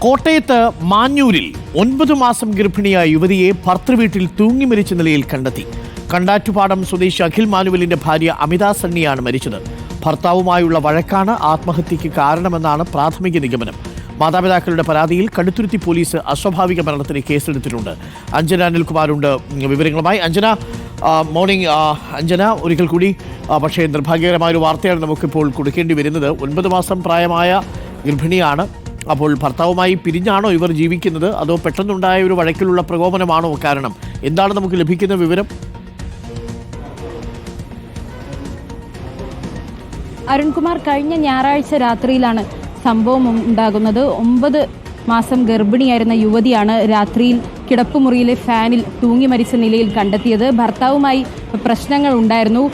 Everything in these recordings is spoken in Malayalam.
കോട്ടയത്ത് മാഞ്ഞൂരിൽ 9 മാസം ഗർഭിണിയായ യുവതിയെ ഭർത്തൃവീട്ടിൽ തൂങ്ങി മരിച്ച നിലയിൽ കണ്ടെത്തി. കണ്ടാറ്റുപാടം സ്വദേശി അഖിൽ മാനുവലിന്റെ ഭാര്യ അമിത സണ്ണിയാണ് മരിച്ചത്. ഭർത്താവുമായുള്ള വഴക്കാണ് ആത്മഹത്യയ്ക്ക് കാരണമെന്നാണ് പ്രാഥമിക നിഗമനം. മാതാപിതാക്കളുടെ പരാതിയിൽ കടുത്തുരുത്തി പോലീസ് അസ്വാഭാവിക മരണത്തിന് കേസെടുത്തിട്ടുണ്ട്. അഞ്ജന അനിൽകുമാറുണ്ട് വിവരങ്ങളുമായി. അഞ്ജന, മോർണിംഗ്. അഞ്ജന, ഒരിക്കൽ കൂടി പക്ഷേ നിർഭാഗ്യകരമായ ഒരു വാർത്തയാണ് നമുക്കിപ്പോൾ കൊടുക്കേണ്ടി വരുന്നത്. 9 മാസം പ്രായമായ ഗർഭിണിയാണ്. അപ്പോൾ ഭർത്താവുമായി പിരിഞ്ഞാണോ ഇവർ ജീവിക്കുന്നത്, അതോ പെട്ടെന്നുണ്ടായ ഒരു വഴക്കിലുള്ള പ്രകോപനമാണോ കാരണം? എന്താണ് നമുക്ക് ലഭിക്കുന്ന വിവരം? അരുൺകുമാർ, കഴിഞ്ഞ ഞായറാഴ്ച രാത്രിയിലാണ് സംഭവം ഉണ്ടാകുന്നത്. 9 മാസം ഗർഭിണിയായിരുന്ന യുവതിയാണ് രാത്രിയിൽ കിടപ്പുമുറിയിലെ ഫാനിൽ തൂങ്ങി മരിച്ച നിലയിൽ കണ്ടെത്തിയത്. ഭർത്താവുമായി പ്രശ്നങ്ങൾ ഉണ്ടായിരുന്നു.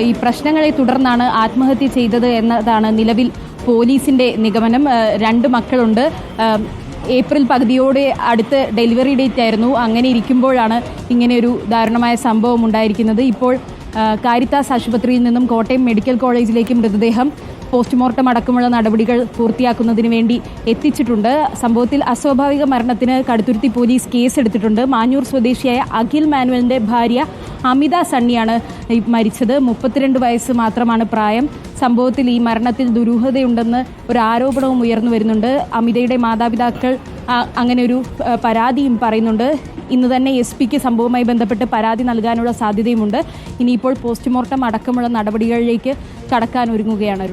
ഈ പ്രശ്നങ്ങളെ തുടർന്നാണ് ആത്മഹത്യ ചെയ്തത് എന്നതാണ് നിലവിൽ പോലീസിന്റെ നിഗമനം. 2 മക്കളുണ്ട്. ഏപ്രിൽ പകുതിയോടെ അടുത്ത് ഡെലിവറി ഡേറ്റ് ആയിരുന്നു. അങ്ങനെ ഇരിക്കുമ്പോഴാണ് ഇങ്ങനെയൊരു ദാരുണമായ സംഭവം ഉണ്ടായിരിക്കുന്നത്. ഇപ്പോൾ കാരിത്താസ് ആശുപത്രിയിൽ നിന്നും കോട്ടയം മെഡിക്കൽ കോളേജിലേക്ക് മൃതദേഹം പോസ്റ്റ്മോർട്ടം അടക്കമുള്ള നടപടികൾ പൂർത്തിയാക്കുന്നതിന് വേണ്ടി എത്തിച്ചിട്ടുണ്ട്. സംഭവത്തിൽ അസ്വാഭാവിക മരണത്തിന് കടുത്തുരുത്തി പോലീസ് കേസെടുത്തിട്ടുണ്ട്. മാഞ്ഞൂർ സ്വദേശിയായ അഖിൽ മാനുവലിന്റെ ഭാര്യ അമിത സണ്ണിയാണ് മരിച്ചത്. 32 വയസ്സ് മാത്രമാണ് പ്രായം. സംഭവത്തിൽ ഈ മരണത്തിൽ ദുരൂഹതയുണ്ടെന്ന് ഒരു ആരോപണവും ഉയർന്നു വരുന്നുണ്ട്. അമിതയുടെ മാതാപിതാക്കൾ അങ്ങനെ ഒരു പരാതിയും പറയുന്നുണ്ട്. ഇന്ന് തന്നെ SP-ക്ക് സംഭവവുമായി ബന്ധപ്പെട്ട് പരാതി നൽകാനുള്ള സാധ്യതയുമുണ്ട്. ഇനിയിപ്പോൾ പോസ്റ്റ്മോർട്ടം അടക്കമുള്ള നടപടികളിലേക്ക് കടക്കാൻ ഒരുങ്ങുകയാണ്.